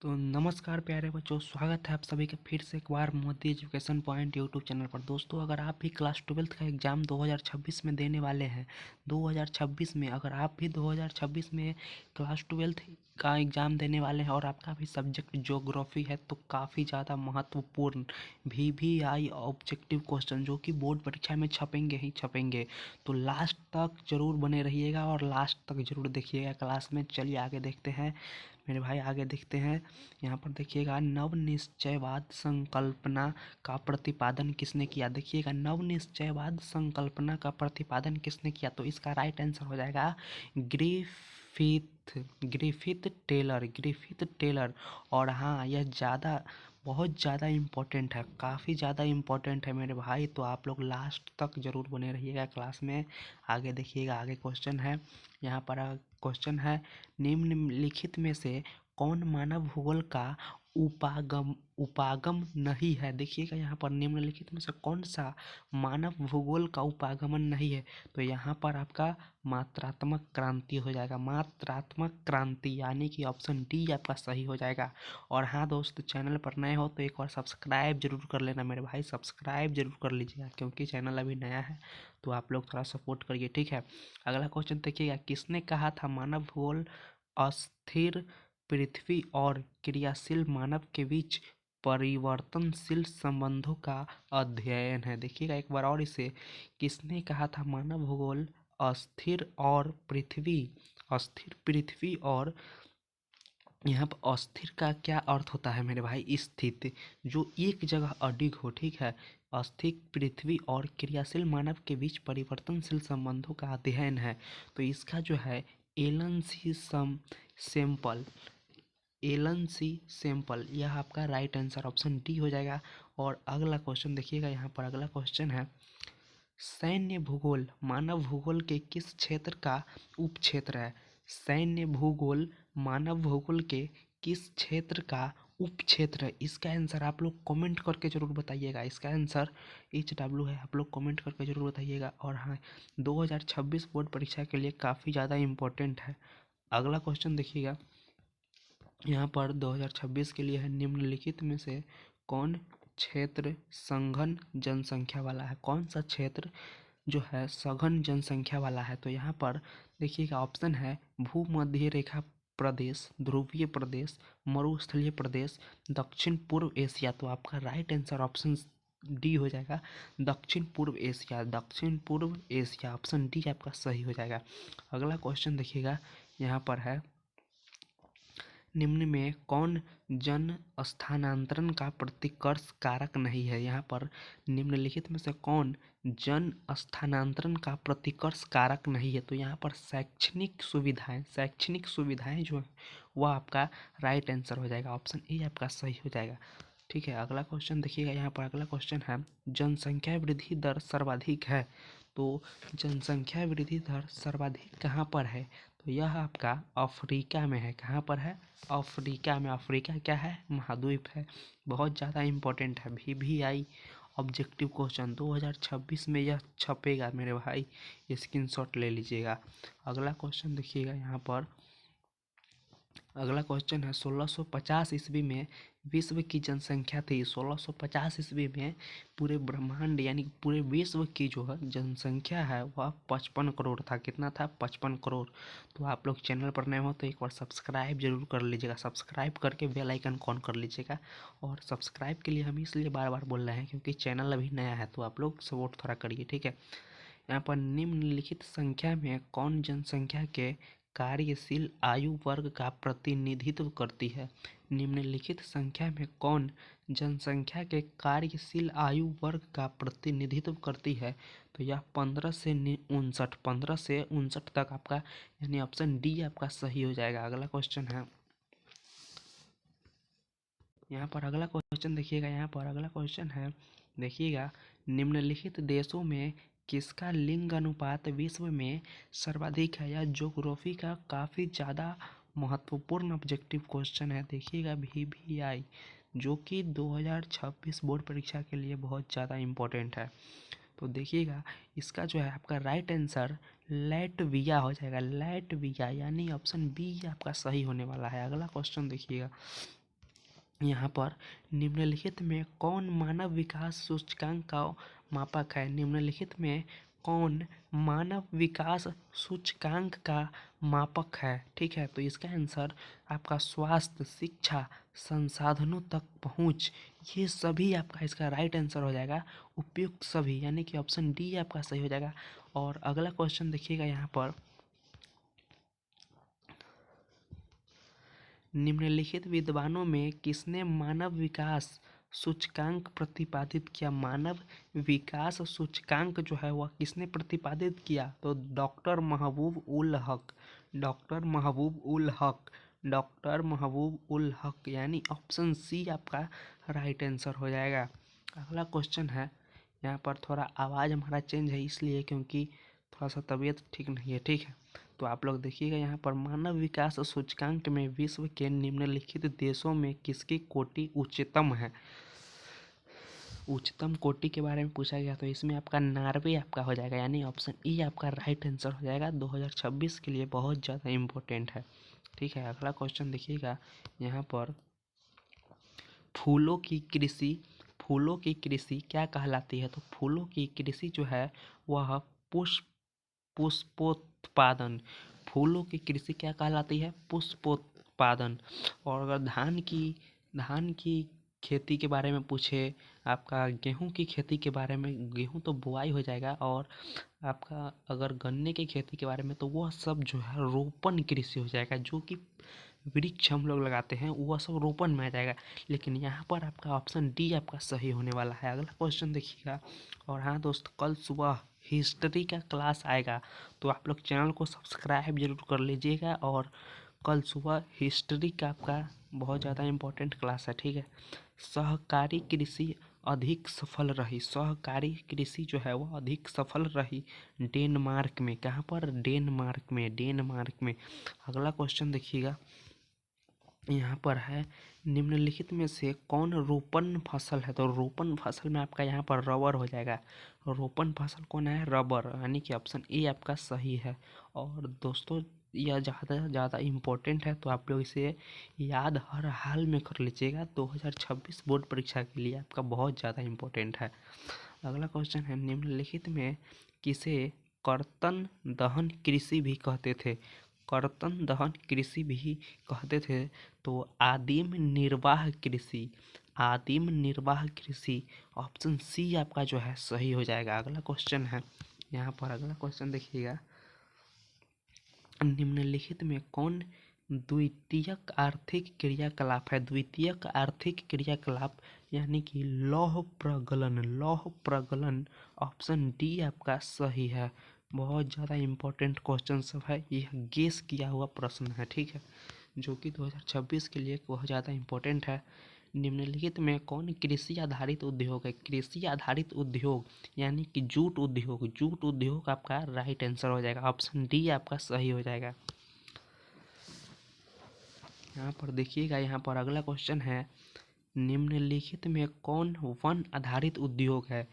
तो नमस्कार प्यारे बच्चों, स्वागत है आप सभी का फिर से एक बार Modi education point YouTube channel पर। दोस्तों, अगर आप भी क्लास 12th का एग्ज़ाम 2026 में देने वाले हैं, 2026 में अगर आप भी 2026 में क्लास 12th का एग्ज़ाम देने वाले हैं और आपका भी सब्जेक्ट ज्योग्राफी है, तो काफ़ी ज़्यादा महत्वपूर्ण VVI ऑब्जेक्टिव क्वेश्चन जो कि बोर्ड परीक्षा में छपेंगे ही छपेंगे। तो लास्ट तक ज़रूर बने रहिएगा और लास्ट तक ज़रूर देखिएगा क्लास में। चलिए आगे देखते हैं मेरे भाई, आगे देखते हैं। यहाँ पर देखिएगा, नव निश्चयवाद संकल्पना का प्रतिपादन किसने किया। देखिएगा, नव निश्चयवाद संकल्पना का प्रतिपादन किसने किया, तो इसका राइट आंसर हो जाएगा ग्रिफिथ टेलर। और हाँ, यह बहुत ज़्यादा इम्पोर्टेंट है, काफ़ी ज़्यादा इम्पोर्टेंट है मेरे भाई। तो आप लोग लास्ट तक ज़रूर बने रहिएगा क्लास में। आगे देखिएगा, आगे क्वेश्चन है। यहाँ पर क्वेश्चन है, निम्नलिखित में से कौन मानव भूगोल का उपागम नहीं है। देखिएगा, यहाँ पर निम्नलिखित में से कौन सा मानव भूगोल का उपागमन नहीं है, तो यहाँ पर आपका मात्रात्मक क्रांति हो जाएगा। मात्रात्मक क्रांति यानी कि ऑप्शन डी आपका सही हो जाएगा। और हाँ दोस्त, चैनल पर नए हो तो एक बार सब्सक्राइब जरूर कर लेना मेरे भाई, सब्सक्राइब जरूर कर लीजिएगा क्योंकि चैनल अभी नया है, तो आप लोग थोड़ा सपोर्ट करिए, ठीक है। अगला क्वेश्चन देखिएगा, किसने कहा था मानव भूगोल अस्थिर पृथ्वी और क्रियाशील मानव के बीच परिवर्तनशील संबंधों का अध्ययन है। देखिएगा एक बार और इसे, किसने कहा था मानव भूगोल अस्थिर पृथ्वी और, यहाँ पर अस्थिर का क्या अर्थ होता है मेरे भाई, स्थित, जो एक जगह अडिग हो, ठीक है। अस्थिर पृथ्वी और क्रियाशील मानव के बीच परिवर्तनशील संबंधों का अध्ययन है, तो इसका जो है एलन सी सैंपल यह आपका राइट आंसर ऑप्शन डी हो जाएगा। और अगला क्वेश्चन देखिएगा, यहाँ पर अगला क्वेश्चन है, सैन्य भूगोल मानव भूगोल के किस क्षेत्र का उपक्षेत्र है। सैन्य भूगोल मानव भूगोल के किस क्षेत्र का उपक्षेत्र है, इसका आंसर आप लोग कमेंट करके जरूर बताइएगा। इसका आंसर HW है, आप लोग कमेंट करके जरूर बताइएगा। और हाँ, 2026 बोर्ड परीक्षा के लिए काफ़ी ज़्यादा इम्पोर्टेंट है। अगला क्वेश्चन देखिएगा, यहाँ पर 2026 के लिए है, निम्नलिखित में से कौन क्षेत्र सघन जनसंख्या वाला है। कौन सा क्षेत्र जो है सघन जनसंख्या वाला है, तो यहाँ पर देखिएगा ऑप्शन है, भूमध्य रेखा प्रदेश, ध्रुवीय प्रदेश, मरुस्थलीय प्रदेश, दक्षिण पूर्व एशिया। तो आपका राइट आंसर ऑप्शन डी हो जाएगा, दक्षिण पूर्व एशिया ऑप्शन डी आपका सही हो जाएगा। अगला क्वेश्चन देखिएगा, यहाँ पर है, निम्न में कौन जन स्थानांतरण का प्रतिकर्ष कारक नहीं है। यहाँ पर निम्नलिखित में से कौन जन स्थानांतरण का प्रतिकर्ष कारक नहीं है, तो यहाँ पर शैक्षणिक सुविधाएं जो है वह आपका राइट आंसर हो जाएगा, ऑप्शन ए आपका सही हो जाएगा, ठीक है। अगला क्वेश्चन देखिएगा, यहाँ पर अगला क्वेश्चन है, जनसंख्या वृद्धि दर सर्वाधिक है, तो जनसंख्या वृद्धि दर सर्वाधिक कहाँ पर है, तो यह आपका अफ्रीका में है। कहाँ पर है, अफ्रीका में। अफ्रीका क्या है, महाद्वीप है। बहुत ज़्यादा इम्पोर्टेंट है, VVI ऑब्जेक्टिव क्वेश्चन 2026 में यह छपेगा मेरे भाई, स्क्रीनशॉट ले लीजिएगा। अगला क्वेश्चन देखिएगा, यहाँ पर अगला क्वेश्चन है, 1650 ईस्वी में विश्व की जनसंख्या थी। 1650 ईस्वी में पूरे ब्रह्मांड यानी पूरे विश्व की जो है जनसंख्या है वह 55 करोड़ था। कितना था, 55 करोड़। तो आप लोग चैनल पर नए हो तो एक बार सब्सक्राइब जरूर कर लीजिएगा, सब्सक्राइब करके बेल आइकन ऑन कर लीजिएगा। और सब्सक्राइब के लिए हम इसलिए बार बार बोल रहे हैं क्योंकि चैनल अभी नया है, तो आप लोग सपोर्ट थोड़ा करिए, ठीक है। यहाँ पर निम्नलिखित संख्या में कौन जनसंख्या के कार्यशील आयु वर्ग का प्रतिनिधित्व करती है। निम्नलिखित संख्या में कौन जनसंख्या के कार्यशील आयु वर्ग का प्रतिनिधित्व करती है, तो यह 15 से 59 तक आपका यानी ऑप्शन डी आपका सही हो जाएगा। अगला क्वेश्चन है, यहाँ पर अगला क्वेश्चन देखिएगा, यहाँ पर अगला क्वेश्चन है, देखिएगा, निम्नलिखित देशों में किसका लिंग अनुपात विश्व में सर्वाधिक है। यह ज्योग्राफी का काफ़ी ज़्यादा महत्वपूर्ण ऑब्जेक्टिव क्वेश्चन है। देखिएगा, VVI जो कि 2026 बोर्ड परीक्षा के लिए बहुत ज़्यादा इम्पोर्टेंट है। तो देखिएगा, इसका जो है आपका राइट आंसर लैटविया हो जाएगा, लैटविया यानी ऑप्शन बी आपका सही होने वाला है। अगला क्वेश्चन देखिएगा, यहाँ पर निम्नलिखित में कौन मानव विकास सूचकांक का मापक है? निम्नलिखित में कौन मानव विकास सूचकांक का मापक है? ठीक है, तो इसका आंसर आपका स्वास्थ्य, शिक्षा, संसाधनों तक पहुँच, ये सभी आपका इसका राइट आंसर हो जाएगा। उपयुक्त सभी, यानी कि ऑप्शन डी आपका सही हो जाएगा। और अगला क्वेश्चन देखिएगा यहाँ पर, निम्नलिखित विद्वानों में किसने मानव विकास सूचकांक प्रतिपादित किया? मानव विकास सूचकांक जो है वह किसने प्रतिपादित किया? तो डॉक्टर महबूब उल हक, डॉक्टर महबूब उल हक, डॉक्टर महबूब उल हक, यानी ऑप्शन सी आपका राइट आंसर हो जाएगा। अगला क्वेश्चन है, यहाँ पर थोड़ा आवाज़ हमारा चेंज है इसलिए, क्योंकि थोड़ा सा तबीयत ठीक नहीं है। ठीक है, तो आप लोग देखिएगा यहाँ पर, मानव विकास सूचकांक में विश्व के निम्नलिखित देशों में किसकी कोटि उच्चतम है? उच्चतम कोटि के बारे में पूछा गया, तो इसमें आपका नॉर्वे आपका हो जाएगा, यानी ऑप्शन ई आपका राइट आंसर हो जाएगा। 2026 के लिए बहुत ज़्यादा इम्पोर्टेंट है। ठीक है, अगला क्वेश्चन देखिएगा यहाँ पर, फूलों की कृषि, फूलों की कृषि क्या कहलाती है? तो फूलों की कृषि जो है वह पुष्प पुष्पोत्पादन, फूलों की कृषि क्या कहलाती है? पुष्पोत्पादन। और अगर धान की खेती के बारे में पूछे, आपका गेहूं की खेती के बारे में, गेहूं तो बुआई हो जाएगा, और आपका अगर गन्ने की खेती के बारे में, तो वह सब जो है रोपण कृषि हो जाएगा। जो कि वृक्ष हम लोग लगाते हैं वह सब रोपण में आ जाएगा। लेकिन यहाँ पर आपका ऑप्शन डी आपका सही होने वाला है। अगला क्वेश्चन देखिएगा। और हाँ दोस्त, कल सुबह हिस्ट्री का क्लास आएगा, तो आप लोग चैनल को सब्सक्राइब जरूर कर लीजिएगा। और कल सुबह हिस्ट्री का आपका बहुत ज़्यादा इम्पोर्टेंट क्लास है। ठीक है, सहकारी कृषि अधिक सफल रही, सहकारी कृषि जो है वह अधिक सफल रही डेनमार्क में। कहाँ पर? डेनमार्क में, डेनमार्क में। अगला क्वेश्चन देखिएगा, यहाँ पर है, निम्नलिखित में से कौन रोपण फसल है? तो रोपण फसल में आपका यहाँ पर रबर हो जाएगा। रोपण फसल कौन है? रबर, यानी कि ऑप्शन ए आपका सही है। और दोस्तों, यह ज़्यादा इम्पोर्टेंट है, तो आप लोग इसे याद हर हाल में कर लीजिएगा। 2026 बोर्ड परीक्षा के लिए आपका बहुत ज़्यादा इम्पोर्टेंट है। अगला क्वेश्चन है, निम्नलिखित में किसे कर्तन दहन कृषि भी कहते थे? कर्तन दहन कृषि भी कहते थे, तो आदिम निर्वाह कृषि, आदिम निर्वाह कृषि, ऑप्शन सी आपका जो है सही हो जाएगा। अगला क्वेश्चन है यहाँ पर, अगला क्वेश्चन देखिएगा, निम्नलिखित में कौन द्वितीयक आर्थिक क्रियाकलाप है? द्वितीयक आर्थिक क्रियाकलाप यानी कि लौह प्रगलन, लौह प्रगलन, ऑप्शन डी आपका सही है। बहुत ज़्यादा इम्पोर्टेंट क्वेश्चन सब है, यह गेस किया हुआ प्रश्न है। ठीक है, जो कि 2026 के लिए बहुत ज़्यादा इम्पोर्टेंट है। निम्नलिखित में कौन कृषि आधारित उद्योग है? कृषि आधारित उद्योग यानी कि जूट उद्योग, जूट उद्योग आपका राइट आंसर हो जाएगा। ऑप्शन डी आपका सही हो जाएगा। यहाँ पर देखिएगा, यहाँ पर अगला क्वेश्चन है, निम्नलिखित में कौन वन आधारित उद्योग है?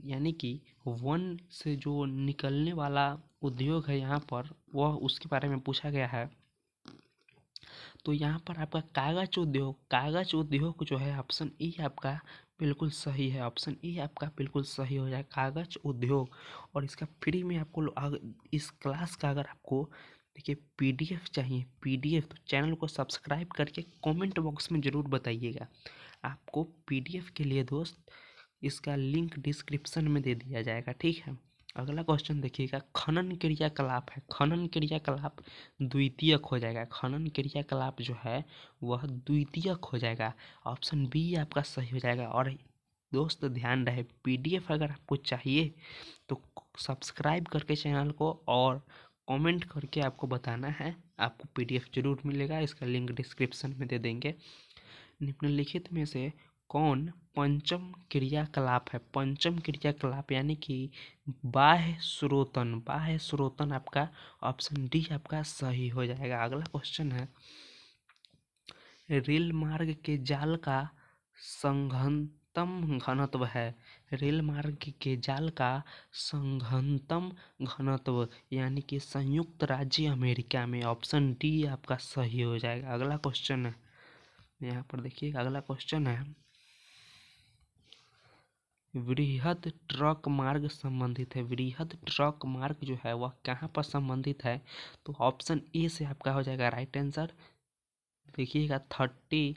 यानी कि वन से जो निकलने वाला उद्योग है यहाँ पर, वह उसके बारे में पूछा गया है। तो यहाँ पर आपका कागज उद्योग, कागज उद्योग जो है ऑप्शन ई आपका बिल्कुल सही है। ऑप्शन ई आपका बिल्कुल सही हो जाए, कागज उद्योग। और इसका फ्री में आपको इस क्लास का अगर आपको देखिए पीडीएफ चाहिए, पीडीएफ, तो चैनल को सब्सक्राइब करके कमेंट बॉक्स में ज़रूर बताइएगा। आपको पीडीएफ के लिए दोस्त इसका लिंक डिस्क्रिप्शन में दे दिया जाएगा। ठीक है, अगला क्वेश्चन देखिएगा, खनन क्रियाकलाप है, खनन क्रियाकलाप द्वितीयक हो जाएगा, खनन क्रियाकलाप जो है वह द्वितीयक हो जाएगा। ऑप्शन बी आपका सही हो जाएगा। और दोस्त ध्यान रहे, पीडीएफ अगर आपको चाहिए तो सब्सक्राइब करके चैनल को और कमेंट करके आपको बताना है, आपको पीडीएफ जरूर मिलेगा। इसका लिंक डिस्क्रिप्शन में दे देंगे। निम्नलिखित में से कौन पंचम क्रियाकलाप है? पंचम क्रियाकलाप यानी कि बाह्य स्रोतन, बाह्य स्रोतन आपका ऑप्शन डी आपका सही हो जाएगा। अगला क्वेश्चन है, रेल मार्ग के जाल का संघनतम घनत्व है? रेल मार्ग के जाल का संघनतम घनत्व यानी कि संयुक्त राज्य अमेरिका में, ऑप्शन डी आपका सही हो जाएगा। अगला क्वेश्चन है, यहाँ पर देखिए अगला क्वेश्चन है, वृहद ट्रक मार्ग संबंधित है। वृहद ट्रक मार्ग जो है वह कहाँ पर संबंधित है? तो ऑप्शन ए से आपका हो जाएगा राइट आंसर। देखिएगा 30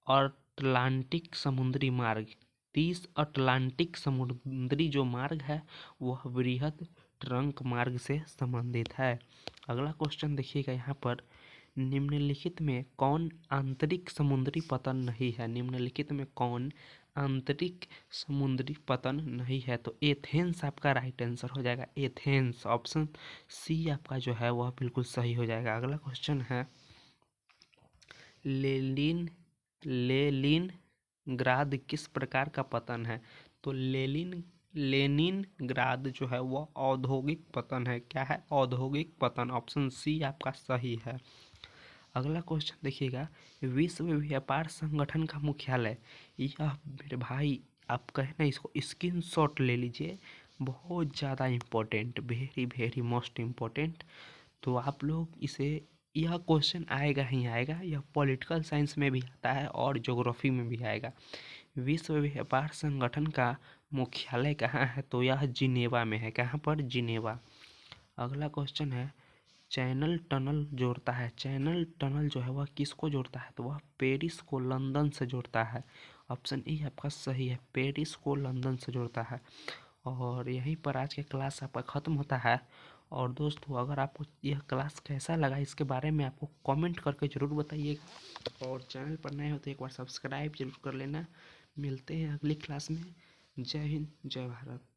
अटलांटिक समुद्री मार्ग, 30 अटलांटिक समुद्री जो मार्ग है वह वृहद ट्रक मार्ग से संबंधित है। अगला क्वेश्चन देखिएगा यहाँ पर, निम्नलिखित में कौन आंतरिक समुद्री पतन नहीं है? निम्नलिखित में कौन आंतरिक समुद्री पतन नहीं है? तो एथेंस आपका राइट आंसर हो जाएगा। एथेंस, ऑप्शन सी आपका जो है वह बिल्कुल सही हो जाएगा। अगला क्वेश्चन है, लेनिन ग्राद किस प्रकार का पतन है? तो लेनिन ग्राद जो है वह औद्योगिक पतन है। क्या है? औद्योगिक पतन। ऑप्शन सी आपका सही है। अगला क्वेश्चन देखिएगा, विश्व व्यापार संगठन का मुख्यालय, यह मेरे भाई आप कहें ना इसको स्क्रीनशॉट ले लीजिए, बहुत ज़्यादा important, very very most important. तो आप लोग इसे, यह क्वेश्चन आएगा ही आएगा, यह पॉलिटिकल साइंस में भी आता है और ज्योग्राफी में भी आएगा। विश्व व्यापार संगठन का मुख्यालय कहाँ है? तो यह जिनेवा में है। कहाँ पर? जिनेवा। अगला क्वेश्चन है, चैनल टनल जोड़ता है। चैनल टनल जो है वह किसको जोड़ता है? तो वह पेरिस को लंदन से जोड़ता है। ऑप्शन ए आपका सही है, पेरिस को लंदन से जोड़ता है। और यहीं पर आज का क्लास आपका ख़त्म होता है। और दोस्तों अगर आपको यह क्लास कैसा लगा इसके बारे में आपको कमेंट करके ज़रूर बताइएगा, और चैनल पर नए हो तो एक बार सब्सक्राइब जरूर कर लेना। मिलते हैं अगली क्लास में। जय हिंद, जय भारत।